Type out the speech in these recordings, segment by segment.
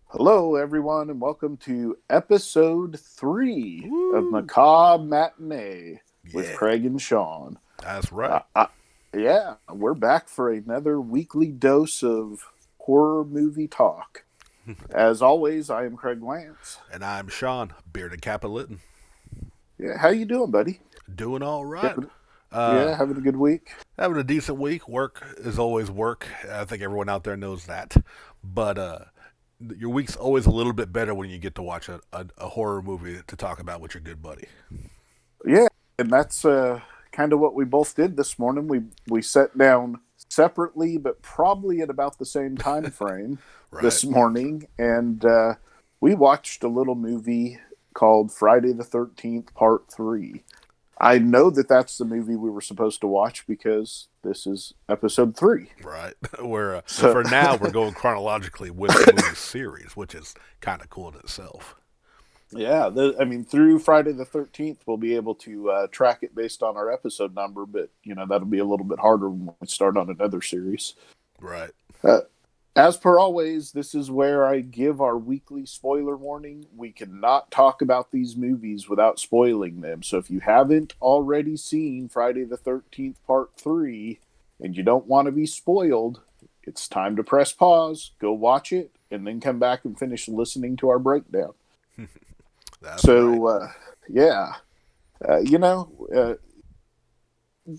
Hello, everyone, and welcome to episode 3 of Woo! Macabre Matinee with Yeah, Craig and Sean. that's Uh, right. uh, yeah, we're back for another weekly dose of horror movie talk. As always, I am Craig Lance. And I'm Sean, bearded Capitalitin. Yeah, how you doing, buddy? Doing all right. Having, Uh, yeah, having a good week. Having a decent week. Work is always work. I think everyone out there knows that. But your week's always a little bit better when you get to watch a horror movie to talk about with your good buddy. Yeah, and that's kind of what we both did this morning. We sat down separately, but probably at about the same time frame Right. this morning, and we watched a little movie called Friday the 13th Part 3. I know that that's the movie we were supposed to watch because this is episode 3. Right. We're So for now we're going chronologically with the movie series, which is kind of cool in itself. yeah, I mean, through Friday the 13th, we'll be able to track it based on our episode number, but that'll be a little bit harder when we start on another series. Right. Uh, as per always, this is where I give our weekly spoiler warning. We cannot talk about these movies without spoiling them. So if you haven't already seen Friday the 13th Part 3 and you don't want to be spoiled, it's time to press pause, go watch it, and then come back and finish listening to our breakdown. That's right. So, yeah, uh, you know, uh,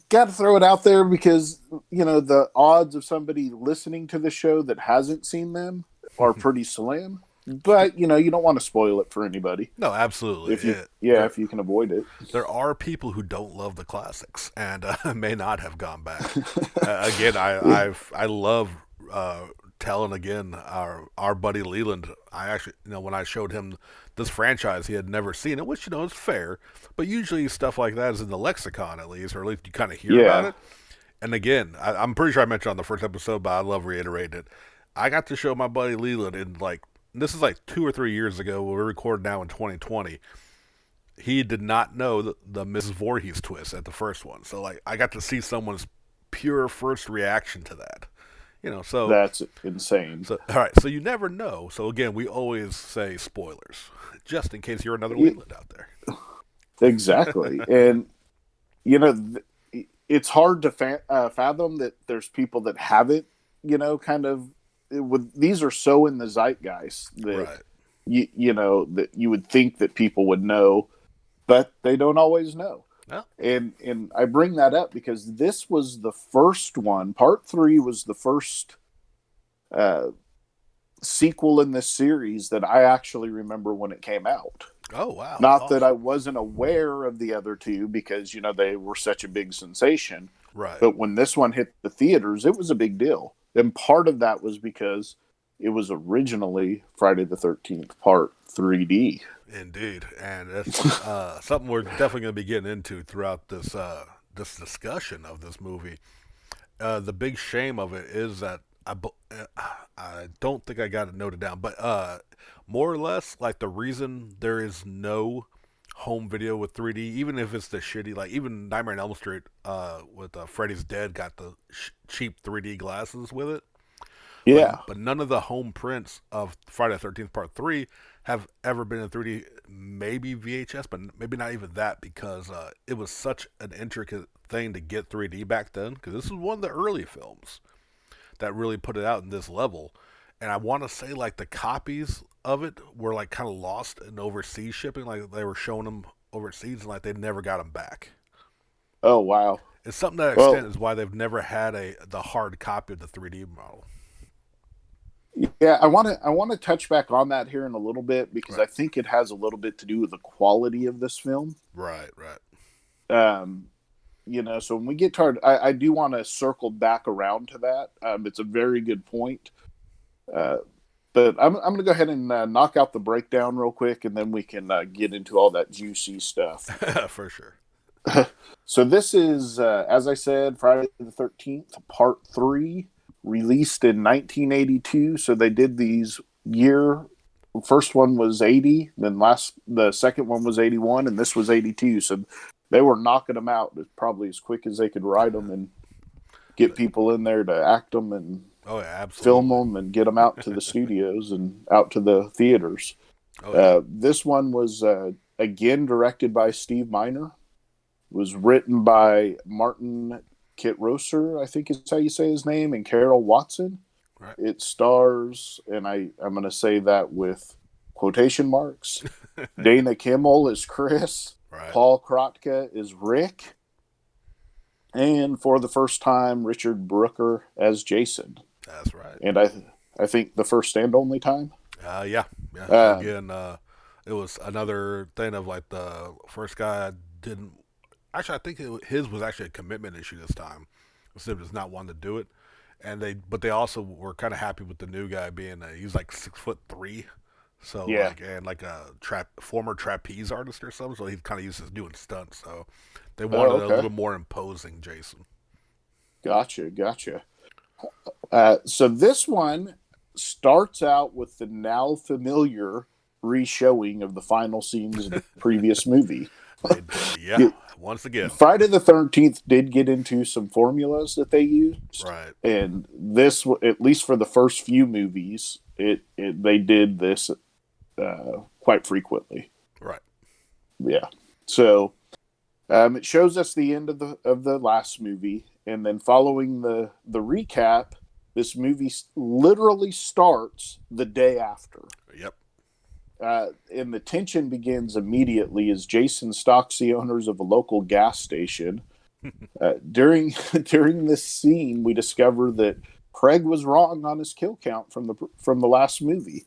got to throw it out there because the odds of somebody listening to the show that hasn't seen them are pretty slim. But you don't want to spoil it for anybody No, absolutely. if if you can avoid it. There are people who don't love the classics and may not have gone back. Again, I love telling again our buddy Leland. I actually when I showed him this franchise, he had never seen it, which is fair. But usually stuff like that is in the lexicon at least, or at least you kind of hear about Yeah, it. And again, I'm pretty sure I mentioned on the first episode, but I love reiterating it. I got to show my buddy Leland in this is like 2 or 3 years ago. We're recording now in 2020. He did not know the Mrs. Voorhees twist at the first one. So like I got to see someone's pure first reaction to that. You know, so that's insane. so all right, so you never know. So again, we always say spoilers, just in case you're another Yeah, Leland out there. exactly. And it's hard to fathom that there's people that haven't, kind of with these are so in the zeitgeist that Right. that you would think that people would know, but they don't always know. Well, And I bring that up because this was the first one. Part 3 was the first uh, sequel in this series that I actually remember when it came out. oh wow, Not that I awesome. wasn't aware of the other two because they were such a big sensation, Right. but when this one hit the theaters, it was a big deal. And part of that was because it was originally Friday the 13th Part 3D. Indeed, and that's something we're definitely going to be getting into throughout this discussion of this movie. The big shame of it is that I don't think I got it noted down, but more or less, like the reason there is no home video with 3D, even if it's the shitty, like even Nightmare on Elm Street with Freddy's Dead got the cheap 3D glasses with it, but Yeah. but none of the home prints of Friday the 13th Part 3 have ever been in 3D. Maybe VHS, but maybe not even that because it was such an intricate thing to get 3D back then. Because this is one of the early films that really put it out in this level. And I want to say like the copies of it were like kind of lost in overseas shipping. Like they were showing them overseas and like they never got them back. Oh, wow. It's something to that extent Well, is why they've never had the hard copy of the 3D model. yeah, I want to touch back on that here in a little bit because Right, I think it has a little bit to do with the quality of this film. right, right. Um, so when we get to I do want to circle back around to that. It's a very good point. Uh, but I'm going to go ahead and knock out the breakdown real quick, and then we can get into all that juicy stuff. For sure. So this is, as I said, Friday the 13th, Part 3, released in 1982. So they did these year. First one was 80, then the second one was 81, and this was 82. So they were knocking them out probably as quick as they could write them and get people in there to act them. And Oh yeah, film absolutely. them and get them out to the studios and out to the theaters. Oh yeah. This one was again directed by Steve Miner. Was written by Martin Kitrosser, I think is how you say his name, and Carol Watson. Right. It stars, and I'm going to say that with quotation marks, Dana Kimmel is Chris, Right. Paul Krotka is Rick, and for the first time, Richard Brooker as Jason. That's right. And I think the first and only time. Yeah. Yeah. Um, Again, it was another thing of like the first guy didn't. Actually, I think his was actually a commitment issue this time, instead of just not wanting to do it. But they also were kind of happy with the new guy being he's like 6'3", so yeah. like and like a former trapeze artist or something. So he's kind of used to doing stunts. So they Oh, wanted a okay. little more imposing Jason. Gotcha. Gotcha. So this one starts out with the now familiar re-showing of the final scenes of the previous movie. Yeah, once again, Friday the 13th did get into some formulas that they used, right, and this, at least for the first few movies, they did this quite frequently. right, Yeah. So it shows us the end of the last movie, and then following the recap, this movie literally starts the day after. yep, And the tension begins immediately as Jason stalks the owners of a local gas station. During during this scene, we discover that Craig was wrong on his kill count from the last movie,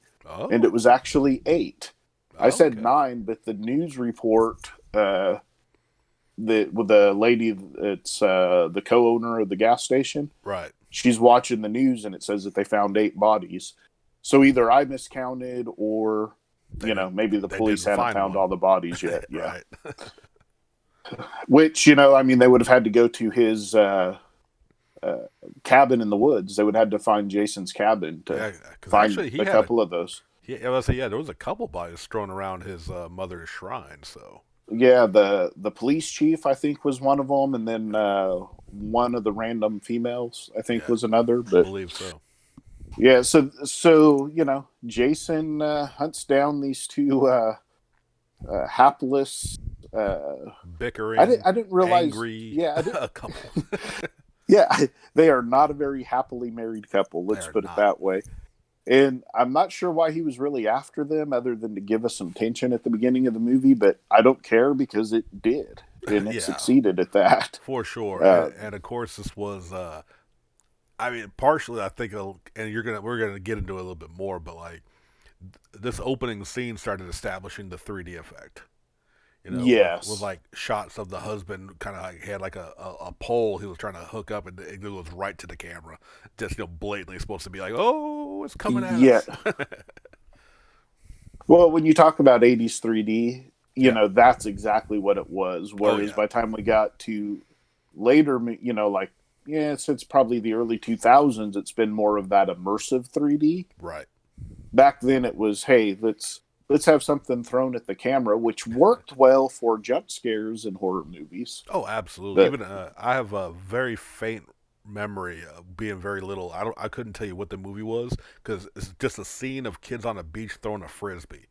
and it oh, was actually 8. I said okay, 9, but the news report with the lady that's the co-owner of the gas station, right. she's watching the news and it says that they found 8 bodies. So either I miscounted or They didn't, maybe the they police didn't hadn't find found one, all the bodies yet. Yeah. right? Which, I mean, they would have had to go to his uh, cabin in the woods. They would have had to find Jason's cabin to Yeah, because find actually he a had a couple of those. I was say yeah, there was a couple bodies thrown around his mother's shrine. So Yeah, the police chief, I think, was one of them, and then one of the random females, I think, yeah, was another. I But believe so. yeah, so Jason hunts down these two hapless. Uh, Bickering, I didn't realize. angry, Yeah, a couple. yeah, they are not a very happily married couple. They Let's are put it not. that way. And I'm not sure why he was really after them, other than to give us some tension at the beginning of the movie. But I don't care because it did, and it Yeah, succeeded at that. for sure. Uh, And of course, this was. I mean, partially, I think, and we're gonna get into it a little bit more, but like this opening scene started establishing the 3D effect. With yes. like shots of the husband kind of like had like a pole he was trying to hook up and it goes right to the camera. Just blatantly supposed to be like, oh, it's coming at Yeah. us. Well, when you talk about 80s 3D, Yeah. that's exactly what it was. Oh Whereas yeah. by the time we got to later, like, yeah, since probably the early 2000s, it's been more of that immersive 3D. Right. Back then it was, hey, let's have something thrown at the camera, which worked well for jump scares in horror movies. Oh, absolutely. But Even I have a very faint memory of being very little. I couldn't tell you what the movie was because it's just a scene of kids on a beach throwing a frisbee.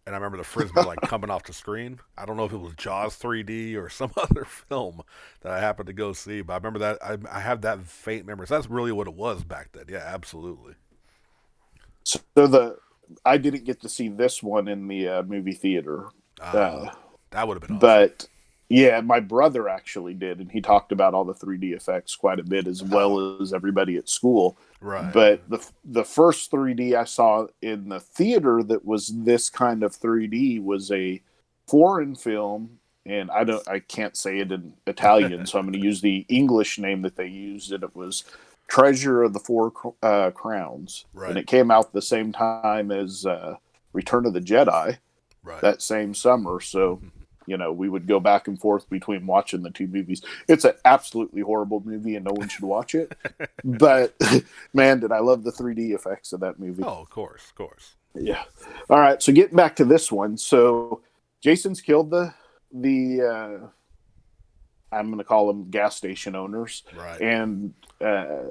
And I remember the frisbee like coming off the screen. I don't know if it was Jaws 3D or some other film that I happened to go see, but I remember that I have that faint memory. So that's really what it was back then. Yeah, absolutely. so I didn't get to see this one in the movie theater. Uh, Uh, that would have been awesome. but yeah, my brother actually did, and he talked about all the 3D effects quite a bit, as Oh, well as everybody at school. right. But the first 3D I saw in the theater that was this kind of 3D was a foreign film, and I can't say it in Italian, so I'm going to use the English name that they used, and it was Treasure of the Four Crowns, and Right. it came out the same time as Return of the Jedi Right. that same summer. So, we would go back and forth between watching the two movies. It's an absolutely horrible movie and no one should watch it. But man, did I love the 3D effects of that movie. Oh, of course, of course. Yeah. All right. So getting back to this one. So Jason's killed the I'm going to call them gas station owners, Right. and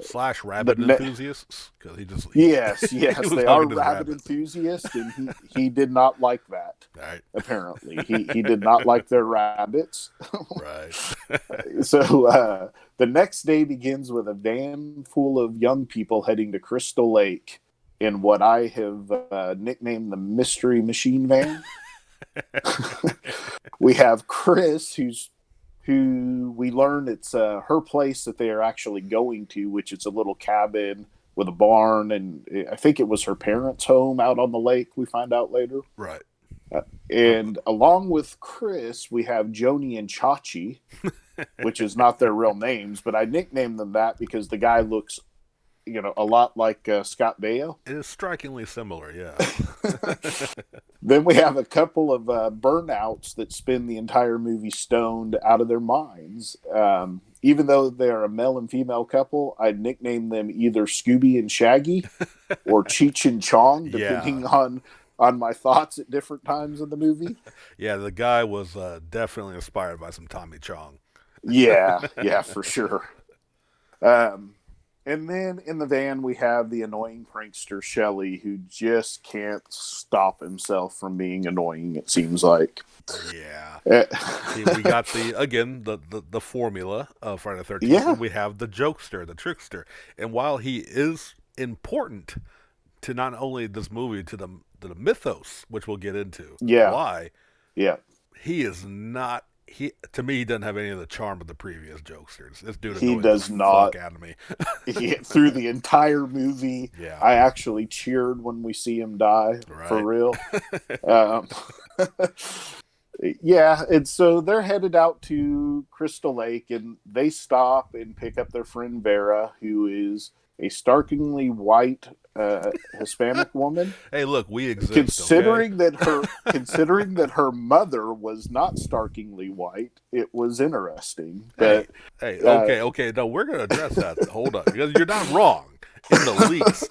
Slash the rabbit enthusiasts because yes, he yes, was they are hugging his rabbit rabbits. enthusiasts, and he did not like that. Right. Apparently, he did not like their rabbits. Right. So the next day begins with a van full of young people heading to Crystal Lake in what I have nicknamed the Mystery Machine Van. We have Chris, who we learn it's her place that they are actually going to, which is a little cabin with a barn, and I think it was her parents' home out on the lake. We find out later. Right. And along with Chris, we have Joni and Chachi, which is not their real names, but I nicknamed them that because the guy looks, a lot like Scott Baio. It is strikingly similar, yeah. Then we have a couple of burnouts that spend the entire movie stoned out of their minds. Even though they're a male and female couple, I nicknamed them either Scooby and Shaggy or Cheech and Chong, Yeah. depending on my thoughts at different times in the movie. Yeah, the guy was definitely inspired by some Tommy Chong. Yeah, yeah, for sure. Um, and then in the van, we have the annoying prankster Shelly, who just can't stop himself from being annoying, it seems like. Yeah. Uh, See, we got the formula of Friday the 13th, yeah, and we have the jokester, the trickster. And while he is important to not only this movie, to the mythos, which we'll get into yeah, why, yeah. he is not. He to me he doesn't have any of the charm of the previous jokesters. This dude He annoys the does not. fuck out of me. Through the entire movie, Yeah. I actually cheered when we see him die, for Right. real. Um, yeah, and so they're headed out to Crystal Lake, and they stop and pick up their friend Vera, who is a starkingly white Hispanic woman. Hey, look, we exist, okay? Considering that her mother was not starkingly white, it was interesting. Hey, But hey, uh, okay. No, we're gonna address that. Hold on, because you're not wrong in the least.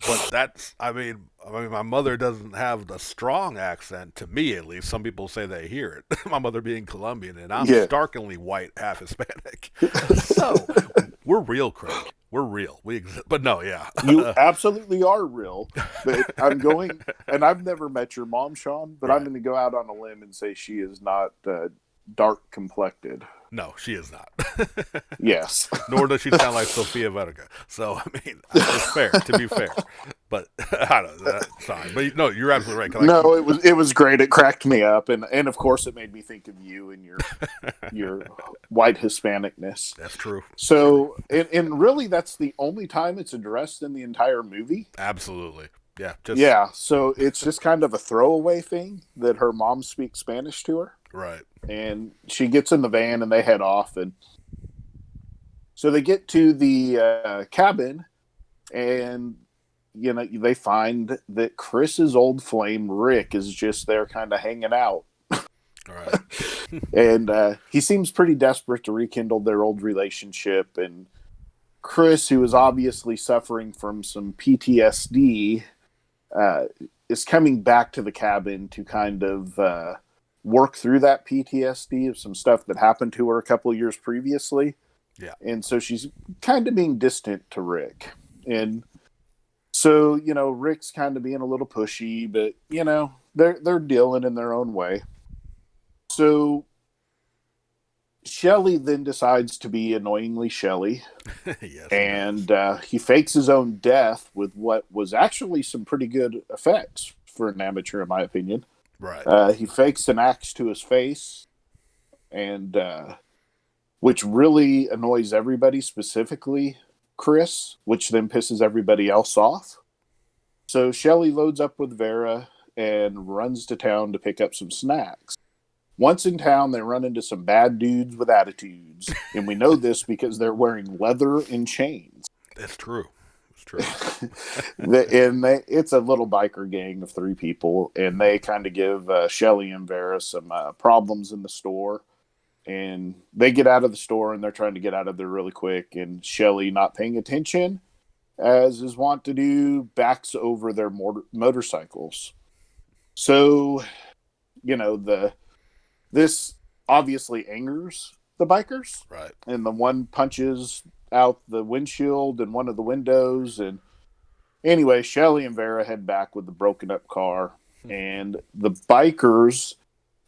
But I mean, my mother doesn't have the strong accent to me, at least. Some people say they hear it. My mother being Colombian, and I'm yeah, starkly white, half Hispanic. So we're real, Craig. We're real. We exist. But no, yeah, you absolutely are real. But I'm going, and I've never met your mom, Sean, but I'm right. going to go out on a limb and say she is not dark complected. No, she is not. Yes. Nor does she sound like Sofia Vergara. So I mean, it's fair to be fair. But I don't know. That's fine. But no, you're absolutely right. 'Cause No, it was great. It cracked me up, and of course it made me think of you and your white Hispanicness. that's true. That's true. So, and really, that's the only time it's addressed in the entire movie. Absolutely. Yeah. Just Yeah, so it's just kind of a throwaway thing that her mom speaks Spanish to her, right. and she gets in the van and they head off, and so they get to the cabin, and they find that Chris's old flame Rick is just there, kind of hanging out, All right. and he seems pretty desperate to rekindle their old relationship. And Chris, who is obviously suffering from some PTSD, uh, is coming back to the cabin to kind of work through that PTSD of some stuff that happened to her a couple of years previously. Yeah. And so she's kind of being distant to Rick. And so, Rick's kind of being a little pushy, but they're dealing in their own way. So Shelly then decides to be annoyingly Shelly, Yes, he does. and he fakes his own death with what was actually some pretty good effects for an amateur, in my opinion. Right. He fakes an axe to his face, and which really annoys everybody, specifically Chris, which then pisses everybody else off. So Shelly loads up with Vera and runs to town to pick up some snacks. Once in town, they run into some bad dudes with attitudes, and we know this because they're wearing leather and chains. It's true. It's true. It's a little biker gang of three people, and they kind of give Shelly and Vera some problems in the store. And they get out of the store, and they're trying to get out of there really quick. And Shelly, not paying attention, as is wont to do, backs over their motorcycles. So, the this obviously angers the bikers, Right. and the one punches out the windshield and one of the windows. And anyway, Shelly and Vera head back with the broken up car, and the bikers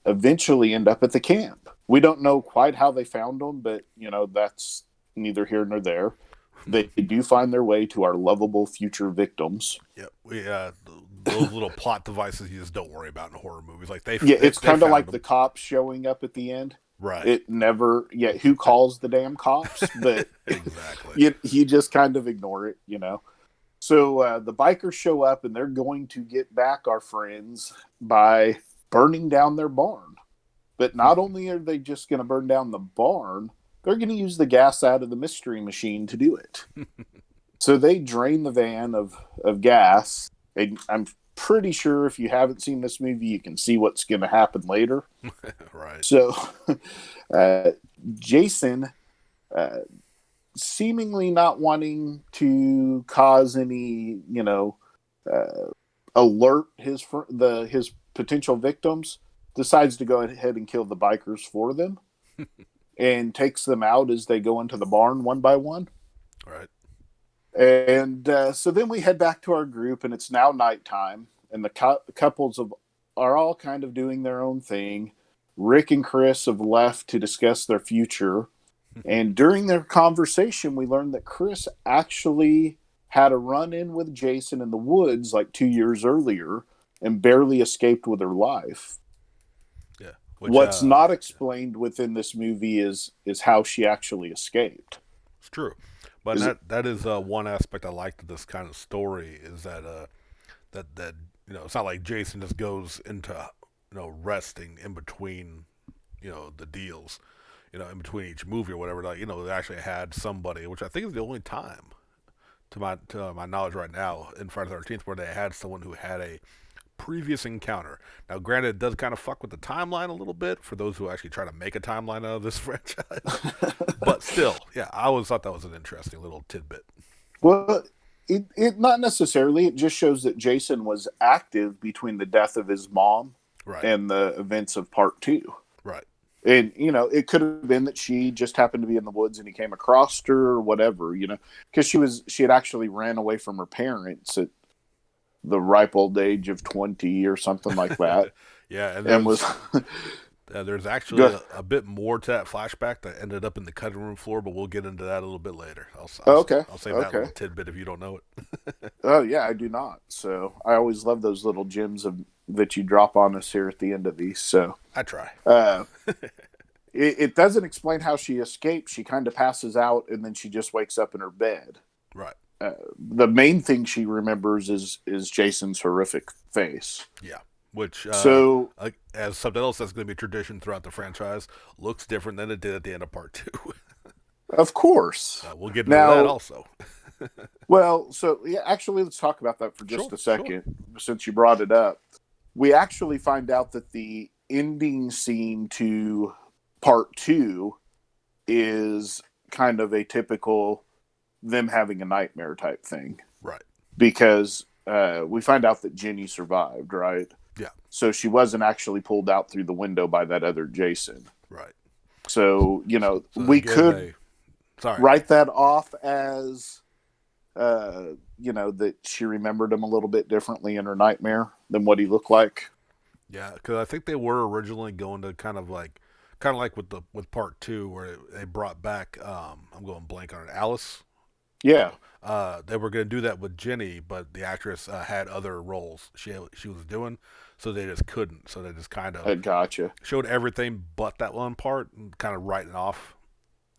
eventually end up at the camp. We don't know quite how they found them, but that's neither here nor there. They do find their way to our lovable future victims. Yep. We those little plot devices you just don't worry about in horror movies. Like Yeah, it's they kind of found like the them. cops showing up at the end. Right. It never, yeah, who calls the damn cops? But Exactly. you just kind of ignore it. So the bikers show up and they're going to get back our friends by burning down their barn. But not only are they just going to burn down the barn, they're going to use the gas out of the mystery machine to do it. So they drain the van of gas. And I'm pretty sure if you haven't seen this movie, you can see what's going to happen later. Right. So uh, Jason, uh, seemingly not wanting to cause any, alert his potential victims, decides to go ahead and kill the bikers for them, and takes them out as they go into the barn one by one. Right. And so then we head back to our group, and it's now nighttime, and the couples are all kind of doing their own thing. Rick and Chris have left to discuss their future. And during their conversation, we learned that Chris actually had a run in with Jason in the woods like 2 years earlier and barely escaped with her life. Yeah. Which What's not explained within this movie is how she actually escaped. it's true. But Is it? that is one aspect I liked of this kind of story is that that it's not like Jason just goes into resting in between the deals, in between each movie or whatever. Like they actually had somebody, which I think is the only time to my knowledge right now in Friday the 13th where they had someone who had a previous encounter. Now, granted, it does kind of fuck with the timeline a little bit for those who actually try to make a timeline out of this franchise. But still, yeah, I always thought that was an interesting little tidbit. Well, it not necessarily. It just shows that Jason was active between the death of his mom Right, and the events of part two. right. And it could have been that she just happened to be in the woods and he came across her or whatever, because she had actually ran away from her parents at the ripe old age of 20 or something like that, Yeah, and and was there's actually go. a bit more to that flashback that ended up in the cutting room floor, but we'll get into that a little bit later. Okay, I'll save that okay. little tidbit if you don't know it. Oh yeah, I do not. So I always love those little gems that you drop on us here at the end of these. So I try. uh, it doesn't explain how she escaped. She kind of passes out and then she just wakes up in her bed. Right. The main thing she remembers is Jason's horrific face. Yeah. Which, So, as something else that's going to be tradition throughout the franchise, looks different than it did at the end of part two. of course. We'll get into that Now, also. well, so yeah, actually, let's talk about that for just Sure, a sure. second, since you brought it up. We actually find out that the ending scene to part two is kind of a typical them having a nightmare type thing, Right. because we find out that Jenny survived, right? Yeah. So she wasn't actually pulled out through the window by that other Jason. Right. So, So they we give could a. Sorry. write that off as, that she remembered him a little bit differently in her nightmare than what he looked like. Yeah, because I think they were originally going to kind of like with part two, where they brought back. I'm going blank on it. Alice. Yeah, They were going to do that with Jenny, but the actress had other roles she was doing, so they just couldn't. So they just kind I of gotcha. showed everything but that one part, and kind of writing off,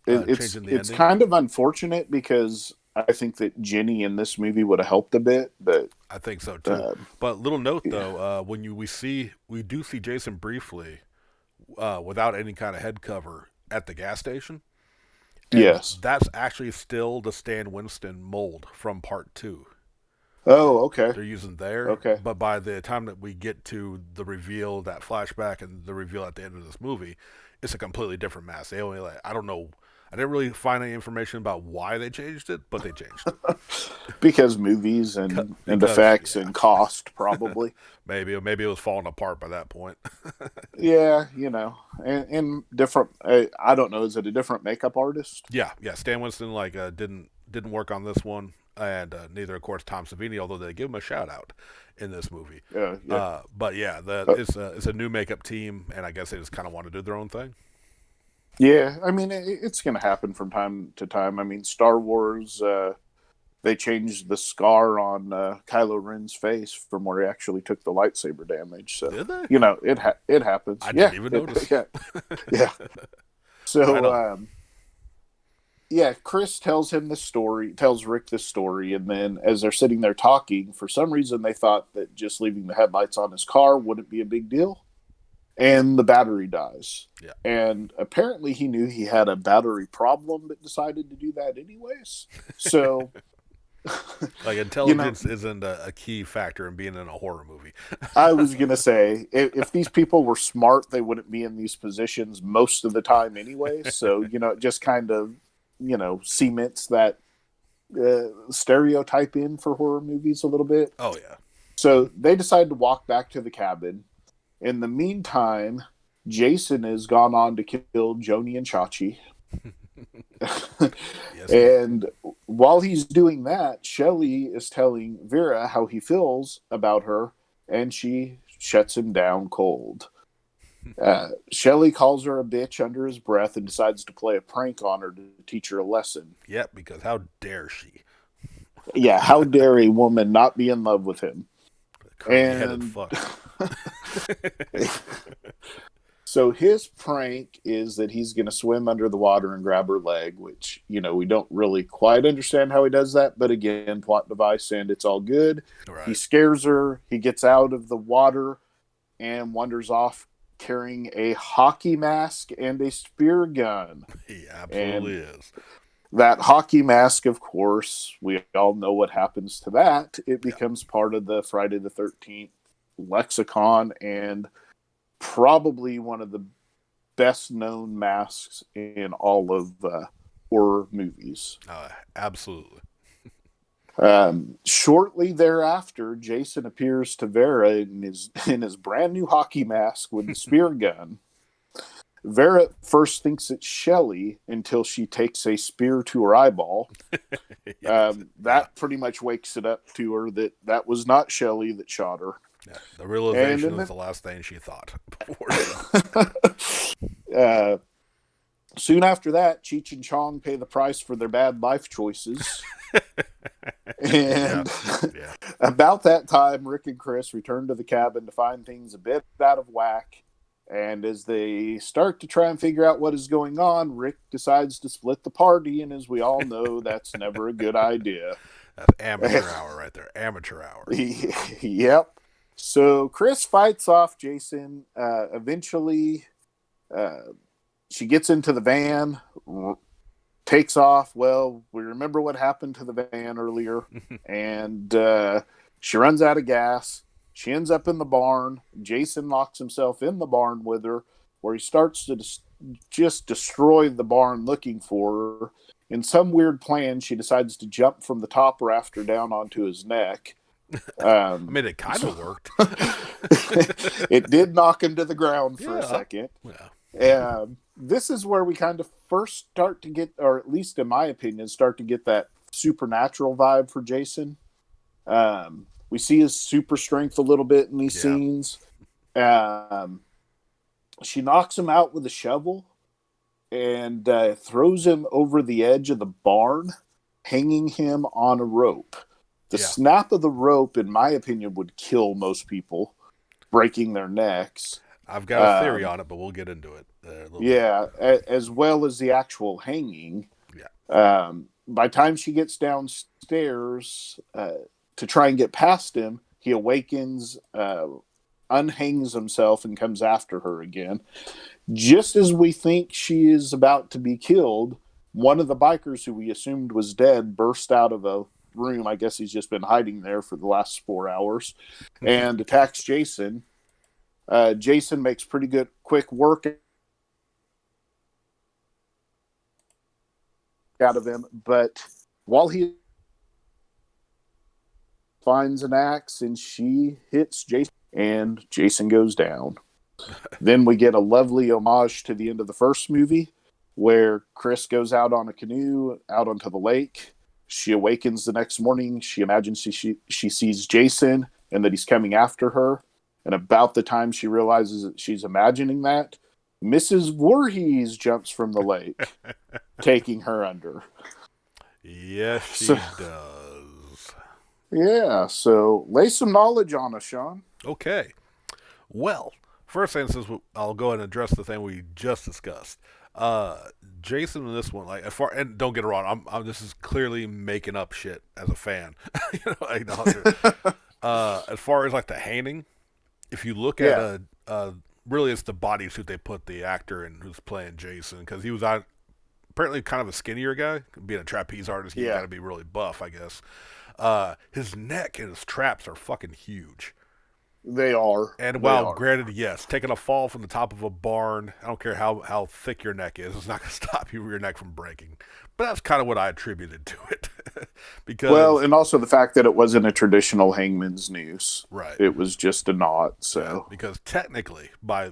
It's changing the it's ending. kind of unfortunate because I think that Jenny in this movie would have helped a bit, but I think so too. uh, But little note yeah, though, when we do see Jason briefly, without any kind of head cover at the gas station, and yes. that's actually still the Stan Winston mold from part two. Oh, okay, They're using there, okay. but by the time that we get to the reveal, that flashback, and the reveal at the end of this movie, it's a completely different mask. They only I don't know. I didn't really find any information about why they changed it, but they changed it. Because movies and Because effects yeah, and cost, probably. maybe it was falling apart by that point. Yeah, and different. I don't know. Is it a different makeup artist? Yeah. Stan Winston didn't work on this one, and neither, of course, Tom Savini. Although they give him a shout out in this movie. Yeah. But yeah, Uh, it's a new makeup team, and I guess they just kind of want to do their own thing. yeah, I mean, it's going to happen from time to time. I mean, Star Wars. They changed the scar on Kylo Ren's face from where he actually took the lightsaber damage. So Did they? it happens. I Yeah, didn't even notice. yeah, yeah. Right So on. yeah, Chris tells him the story, tells Rick the story, and then as they're sitting there talking, for some reason they thought that just leaving the headlights on his car wouldn't be a big deal, and the battery dies. Yeah. And apparently he knew he had a battery problem, but decided to do that anyways. So, Like you know, intelligence isn't a key factor in being in a horror movie. I was gonna say if these people were smart, they wouldn't be in these positions most of the time anyway. So it just kind of cements that stereotype in for horror movies a little bit. Oh yeah. So they decide to walk back to the cabin. In the meantime, Jason has gone on to kill Joni and Chachi. Yes, he did. And while he's doing that, Shelley is telling Vera how he feels about her, and she shuts him down cold. Shelley calls her a bitch under his breath and decides to play a prank on her to teach her a lesson. Yep, because how dare she? Yeah, how dare a woman not be in love with him? Curly headed And fuck. so his prank is that he's going to swim under the water and grab her leg, which, we don't really quite understand how he does that. But again, plot device, and it's all good. He Right. scares her. He gets out of the water and wanders off carrying a hockey mask and a spear gun. He And absolutely is. that hockey mask, of course, we all know what happens to that. It Yeah. becomes part of the Friday the 13th lexicon and probably one of the best known masks in all of horror movies. Absolutely. Shortly thereafter, Jason appears to Vera in his brand new hockey mask with the spear gun. Vera first thinks it's Shelley until she takes a spear to her eyeball. Yes. Yeah. That pretty much wakes it up to her that was not Shelley that shot her. Yeah. The realization is the last thing she thought before uh, soon after that, Cheech and Chong pay the price for their bad life choices. Yeah. And Yeah. about that time, Rick and Chris return to the cabin to find things a bit out of whack. And as they start to try and figure out what is going on, Rick decides to split the party. And as we all know, that's never a good idea. That's amateur hour right there. Amateur hour. Yep. So Chris fights off Jason. Eventually, she gets into the van, takes off. Well, we remember what happened to the van earlier, and she runs out of gas. She ends up in the barn. Jason locks himself in the barn with her, where he starts to just destroy the barn looking for her. In some weird plan, she decides to jump from the top rafter down onto his neck. I mean, it kind of worked. It did knock him to the ground for a Yeah. second. Yeah. This is where we kind of first start to get, or at least in my opinion, start to get that supernatural vibe for Jason. We see his super strength a little bit in these Yeah. scenes. She knocks him out with a shovel and throws him over the edge of the barn, hanging him on a rope. The Yeah. snap of the rope, in my opinion, would kill most people, breaking their necks. I've got a theory on it, but we'll get into it. Yeah, as well as the actual hanging. Yeah. By the time she gets downstairs to try and get past him, he awakens, unhangs himself, and comes after her again. Just as we think she is about to be killed, one of the bikers who we assumed was dead burst out of a room. I guess he's just been hiding there for the last 4 hours and attacks Jason. Jason makes pretty good quick work out of him. But while he finds an axe and she hits Jason, and Jason goes down. Then we get a lovely homage to the end of the first movie where Chris goes out on a canoe out onto the lake. She awakens the next morning. She imagines she sees Jason and that he's coming after her. And about the time she realizes that she's imagining that, Mrs. Voorhees jumps from the lake, taking her under. Yes, So, she does. yeah, so lay some knowledge on us, Sean. Okay. Well, first thing is I'll go ahead and address the thing we just discussed. Uh, Jason in this one, like, as far and don't get it wrong, this is clearly making up shit as a fan. Like, as far as like the hanging, if you look at Yeah, really it's the bodysuit they put the actor in who's playing Jason because he was on apparently kind of a skinnier guy. Being a trapeze artist, you got yeah, to be really buff, I guess. His neck and his traps are fucking huge. they are. And They while are. granted, yes, taking a fall from the top of a barn, I don't care how thick your neck is, it's not going to stop your neck from breaking. But that's kind of what I attributed to it. Well, Because, and also the fact that it wasn't a traditional hangman's noose. right, It was just a knot. yeah, So, because technically, by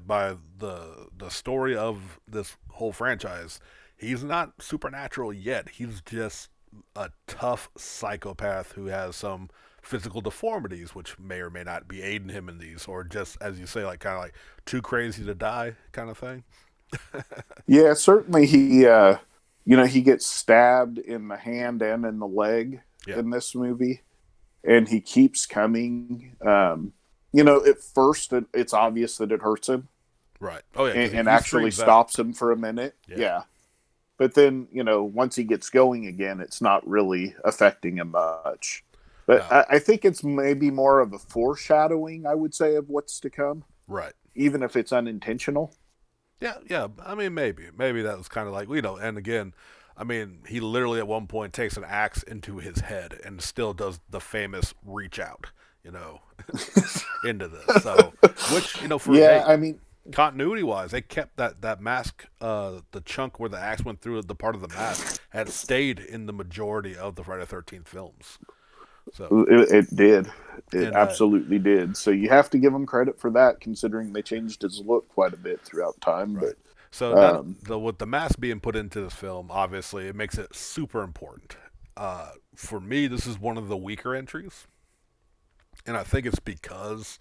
the story of this whole franchise, he's not supernatural yet. He's just a tough psychopath who has some physical deformities, which may or may not be aiding him in these, or just as you say, like kind of like too crazy to die kind of thing. yeah, certainly he gets stabbed in the hand and in the leg Yeah, in this movie, and he keeps coming. At first it's obvious that it hurts him right. Oh yeah, because and he actually screams out. stops him for a minute. Yeah, Yeah. But then, once he gets going again, it's not really affecting him much. But no, I think it's maybe more of a foreshadowing, I would say, of what's to come, right. even if it's unintentional. Yeah, yeah. I mean, maybe that was kind of like And again, I mean, he literally at one point takes an axe into his head and still does the famous reach out, you know, into this. So, which for Yeah, hey, I mean, continuity wise, they kept that mask, the chunk where the axe went through the part of the mask had stayed in the majority of the Friday the 13th films. So, it did. It and absolutely did. So you have to give him credit for that, considering they changed his look quite a bit throughout time. right. So But not the with the mask being put into this film, obviously it makes it super important. For me, this is one of the weaker entries, and I think it's because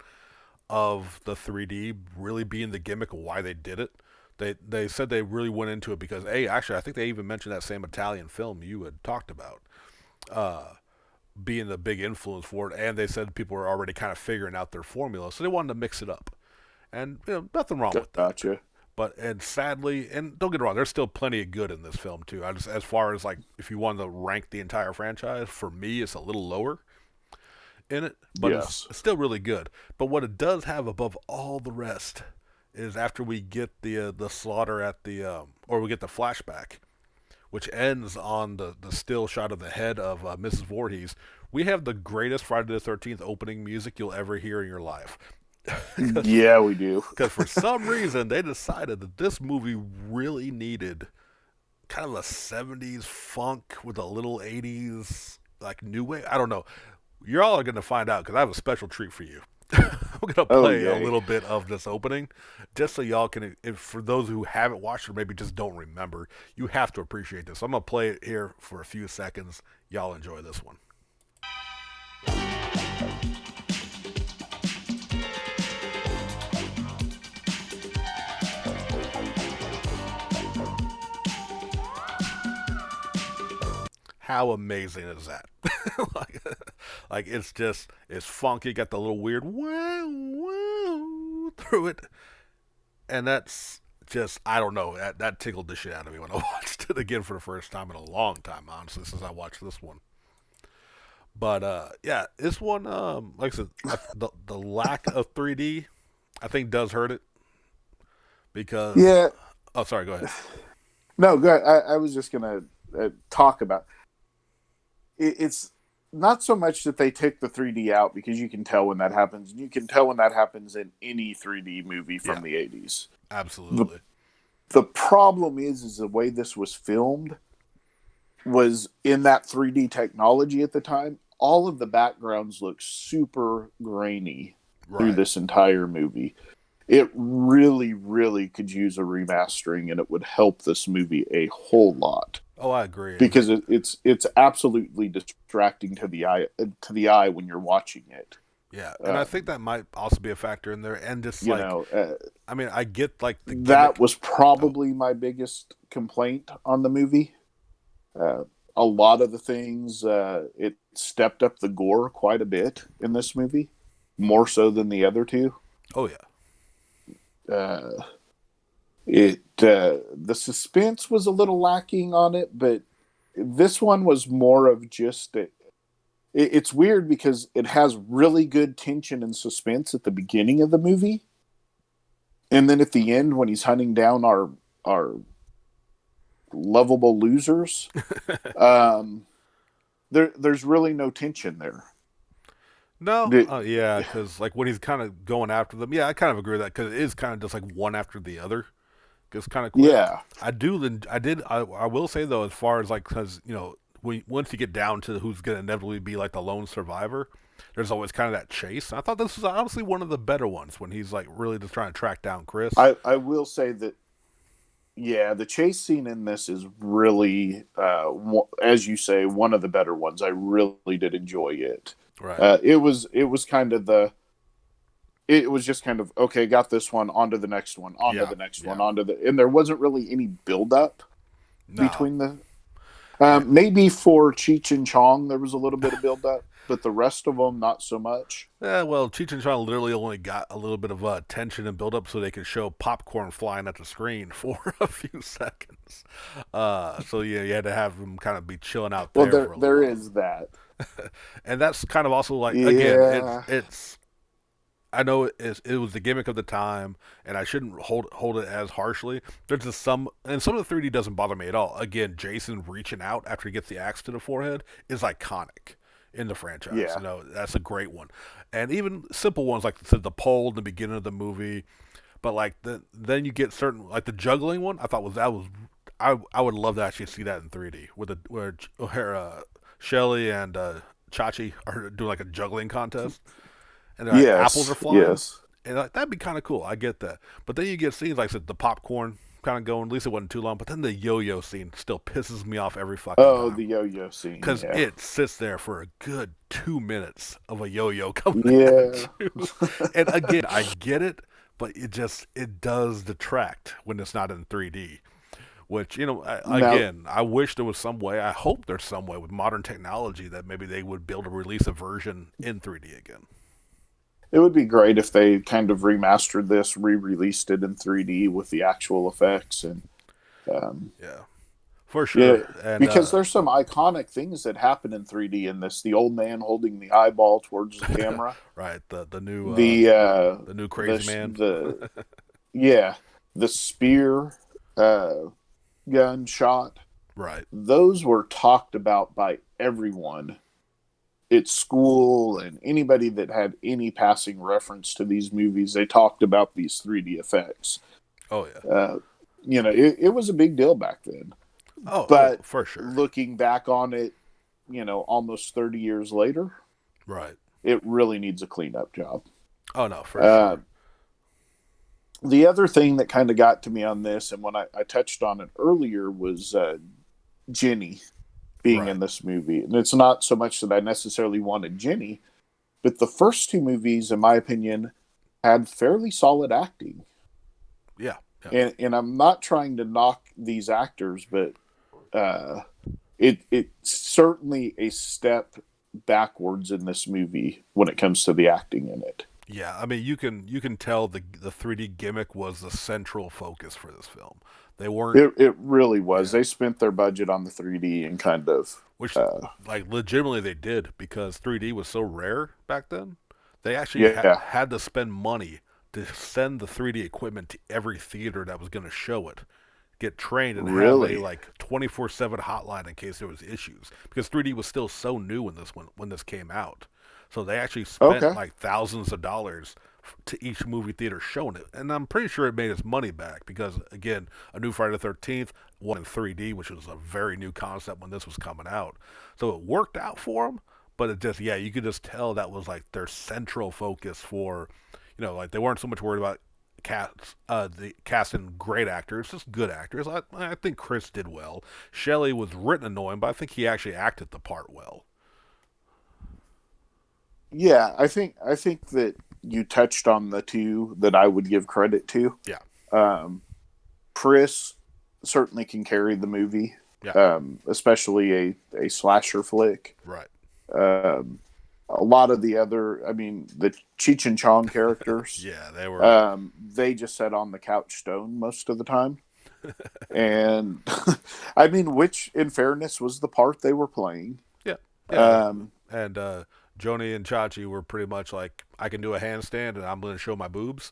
of the 3D really being the gimmick of why they did it. They said they really went into it because actually I think they even mentioned that same Italian film you had talked about being the big influence for it, and they said people were already kind of figuring out their formula, so they wanted to mix it up, and nothing wrong with that. gotcha. But and sadly, and don't get me wrong, there's still plenty of good in this film too. I just as far as like if you wanted to rank the entire franchise, for me it's a little lower in it, but Yes. it's still really good. But what it does have above all the rest is after we get the slaughter at the or we get the flashback, which ends on the still shot of the head of Mrs. Voorhees. We have the greatest Friday the 13th opening music you'll ever hear in your life. Yeah, we do. Because for some reason they decided that this movie really needed kind of a 70s funk with a little 80s like new wave. I don't know. You're all going to find out because I have a special treat for you. I'm going to Oh, play a yay. little bit of this opening just so y'all can, if, for those who haven't watched or maybe just don't remember, you have to appreciate this. So I'm going to play it here for a few seconds. Y'all enjoy this one. How amazing is that? like, like it's funky, got the little weird wow wow through it, and that's just I don't know that tickled the shit out of me when I watched it again for the first time in a long time, honestly, since I watched this one. But yeah, this one, like I said, the lack of 3D, I think does hurt it because. Yeah. Oh, sorry. Go ahead. No, good. I was just gonna talk about it's not so much that they take the 3D out because you can tell when that happens. You can tell when that happens in any 3D movie Yeah, from the 80s. The absolutely. the problem is the way this was filmed. was in that 3D technology at the time, all of the backgrounds look super grainy through Right. this entire movie. It really, really could use a remastering, and it would help this movie a whole lot Oh, I agree. And because it's absolutely distracting to the eye when you're watching it. yeah, and I think Um, that might also be a factor in there. And just you like, know, I mean, I get like the that gimmick. was Oh, probably my biggest complaint on the movie. Uh, a lot of the things it stepped up the gore quite a bit in this movie, more so than the other two. oh yeah. Uh, it the suspense was a little lacking on it, but this one was more of just it's weird because it has really good tension and suspense at the beginning of the movie, and then at the end when he's hunting down our lovable losers, um, there's really no tension there. No, The- yeah, because like when he's kind of going after them, yeah, I kind of agree with that because it is kind of just like one after the other. It's kind of quick. yeah, I will say though, as far as like, because once you get down to who's gonna inevitably be like the lone survivor, there's always kind of that chase. I thought this was honestly one of the better ones when he's like really just trying to track down Chris. I will say that yeah, the chase scene in this is really, as you say, one of the better ones. I really did enjoy it. Right. It was kind of it was just kind of okay. Got this one, on to the next one, on to Yeah. the next one, Yeah. on to the, and there wasn't really any build up No. between the. And Maybe for Cheech and Chong there was a little bit of build up, but the rest of them not so much. yeah, well, Cheech and Chong literally only got a little bit of tension and build up so they could show popcorn flying at the screen for a few seconds. So yeah, you had to have them kind of be chilling out Well, there for a little there while. is that. And that's kind of also like again, Yeah, it's I know it was the gimmick of the time, and I shouldn't hold it as harshly. There's just some of the 3D doesn't bother me at all. Again, Jason reaching out after he gets the axe to the forehead is iconic in the franchise. yeah. That's a great one, and even simple ones like the pole in the beginning of the movie. But like then you get certain like the juggling one. I thought was that was I would love to actually see that in 3D with where Shelly and Chachi are doing like a juggling contest and like apples are Yes, flying, yes. and like, that'd be kind of cool. I get that, but then you get scenes like I said, the popcorn kind of going. At least it wasn't too long, but then the yo-yo scene still pisses me off every fucking Oh, time the yo-yo scene. because Yeah, it sits there for a good 2 minutes of a yo-yo coming at yeah. you. And again, I get it, but it does detract when it's not in 3D. Which Now again, I wish there was some way. I hope there's some way with modern technology that maybe they would be able to release a version in 3D again. it would be great if they kind of remastered this, re-released it in 3D with the actual effects, and um, Yeah, for yeah, sure. And because there's some iconic things that happen in 3D in this. The old man holding the eyeball towards the camera. right, The the new crazy man. the yeah, the spear uh, gun shot. Right. Those were talked about by everyone at school and anybody that had any passing reference to these movies. They talked about these 3D effects. Oh yeah. Uh, it was a big deal back then. Oh, But for sure. looking back on it, almost 30 years later, Right. it really needs a cleanup job. Oh no, for Uh, sure. the other thing that kind of got to me on this, and when I touched on it earlier, was Jenny being Right. in this movie. And it's not so much that I necessarily wanted Jenny, but the first two movies, in my opinion, had fairly solid acting. Yeah. Yeah. And I'm not trying to knock these actors, but uh, it's certainly a step backwards in this movie when it comes to the acting in it. Yeah. I mean, you can tell the 3D gimmick was the central focus for this film. They weren't. It really was. Yeah. They spent their budget on the 3D and kind of Which uh, like legitimately they did because 3D was so rare back then. They actually yeah, had to spend money to send the 3D equipment to every theater that was going to show it, get trained, and have a really. like 24/7 hotline in case there was issues because 3D was still so new when this came out. So they actually spent Okay. like thousands of dollars to each movie theater showing it, and I'm pretty sure it made its money back because again, a new Friday the 13th, one in 3D, which was a very new concept when this was coming out. So it worked out for them, but it just, yeah, you could just tell that was like their central focus for, like they weren't so much worried about the casting great actors, just good actors. I think Chris did well. Shelley was written annoying, but I think he actually acted the part well. Yeah, I think that you touched on the two that I would give credit to. Yeah, Um, Chris certainly can carry the movie, yeah, especially a slasher flick. right. Um, a lot of the other, I mean, the Cheech and Chong characters, Yeah, they were. they just sat on the couch stone most of the time. And I mean, which, in fairness, was the part they were playing. Yeah, yeah, Um, and Joni and Chachi were pretty much like, I can do a handstand and I'm going to show my boobs.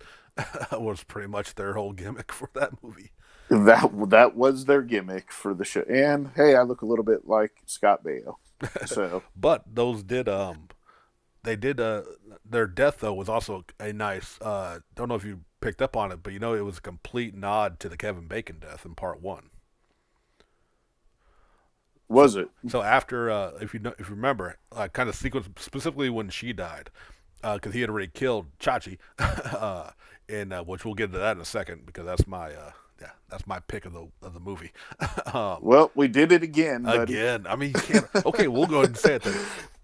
Was pretty much their whole gimmick for that movie. that was their gimmick for the show. And hey, I look a little bit like Scott Baio. So But those did they did their death though was also a nice don't know if you picked up on it, but it was a complete nod to the Kevin Bacon death in part 1. So was it? so after if you remember, kind of sequence specifically when she died, because he had already killed Chachi, and which we'll get into that in a second because that's my pick of the movie. um, Well, we did it again, buddy. Again, I mean, you can't. Okay, we'll go ahead and say it then.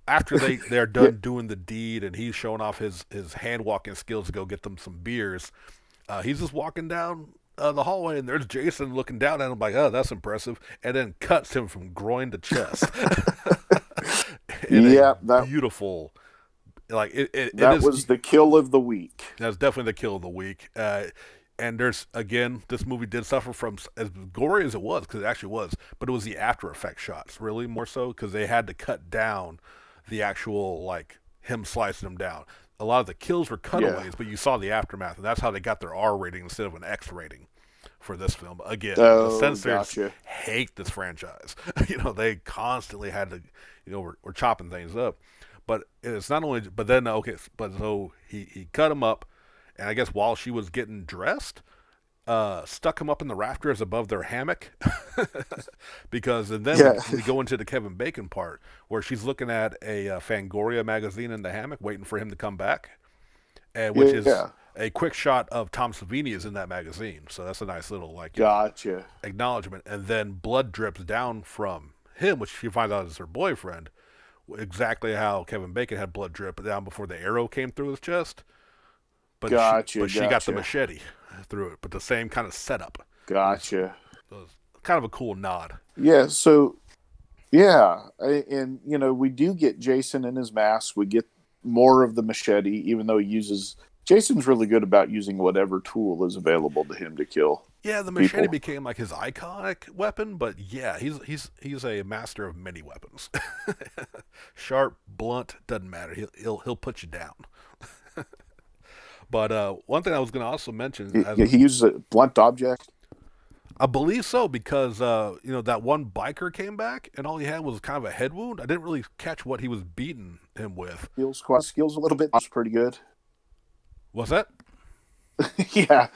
After they're Yeah, done doing the deed and he's showing off his hand walking skills to go get them some beers, he's just walking down the hallway and there's Jason looking down at him like, oh, that's impressive, and then cuts him from groin to chest in a yeah. That beautiful, like it that is. was the kill of the week. That's definitely the kill of the week. And there's again, this movie did suffer from as gory as it was because it actually was, but it was the after effect shots really more so because they had to cut down the actual like him slicing him down. A lot of the kills were Yeah. cutaways, but you saw the aftermath, and that's how they got their R rating instead of an X rating for this film. Again, the Oh, censors gotcha. hate this franchise. They constantly had to, we're chopping things up. But it's not only, but then okay, but so he cut him up, and I guess while she was getting dressed, stuck him up in the rafters above their hammock, because and then Yeah. we go into the Kevin Bacon part where she's looking at a Fangoria magazine in the hammock, waiting for him to come back, and which is Yeah. a quick shot of Tom Savini is in that magazine, so that's a nice little like Gotcha. acknowledgement, and then blood drips down from him, which she finds out is her boyfriend, exactly how Kevin Bacon had blood drip down before the arrow came through his chest, but she Gotcha. but she got the Gotcha. machete through it, but the same kind of setup. It was, Gotcha. it was kind of a cool nod. Yeah. So yeah, and we do get Jason in his mask. We get more of the machete, even though he uses. Jason's really good about using whatever tool is available to him to kill Yeah, the machete people. became like his iconic weapon, but yeah, he's a master of many weapons. Sharp, blunt, doesn't matter. He'll put you down. But one thing I was going to also mention, as He uses a blunt object. I believe so, because that one biker came back and all he had was kind of a head wound. I didn't really catch what he was beating him with. Skills a little bit. That's pretty good. Was that? Yeah,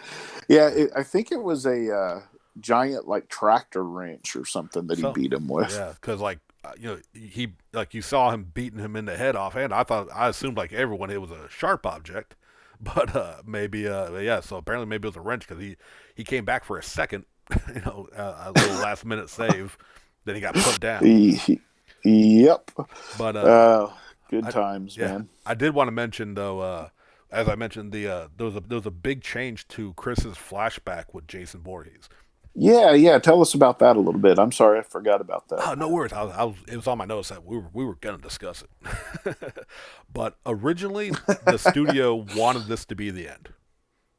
yeah. I think it was a giant like tractor wrench or something that he So beat him with. yeah, because like he like you saw him beating him in the head offhand. I assumed like everyone it was a sharp object, but maybe yeah. So apparently maybe it was a wrench because he came back for a second, a little last minute save. Then he got put down. Yep. But Uh, good I times, yeah, man. I did want to mention though. As I mentioned, there was a big change to Chris's flashback with Jason Voorhees. Yeah, yeah. Tell us about that a little bit. I'm sorry, I forgot about that. Oh, no worries. It was on my notes that we were gonna discuss it. But originally, the studio wanted this to be the end.